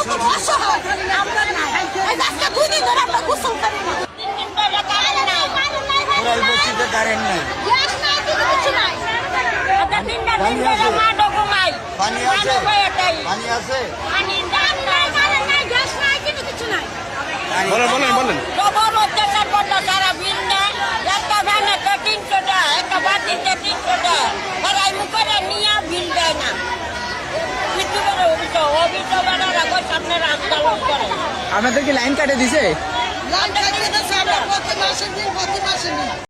খুব অসহায় আমরা নাই এই আজকে 2 দিন ধরে আমরা গোসল করি না 3 দিন ধরে কারেন্ট নাই কোরাল বস্তিতে কারেন্ট নাই গ্যাস নাই কিছু নাই আচ্ছা 3 দিন ধরে মাঠে ঘুমাই পানি আছে পানি আছে পানি নাই কারেন্ট নাই গ্যাস নাই কিছু নাই বলেন খবর অত্যাচার করলো সারা বিল নেয় একটা ভ্যানে 300 টাকা একটা বাতিতে 300 টাকা তারাই মুখে নিয়ে বিল দেয় না কিছু করে অভিযোগ রাখো সামনে আন্দোলন করে আপনাদেরকে লাইন কাটে দিছে লাইন কাটে দিছে আমরা প্রতি মাসে বিল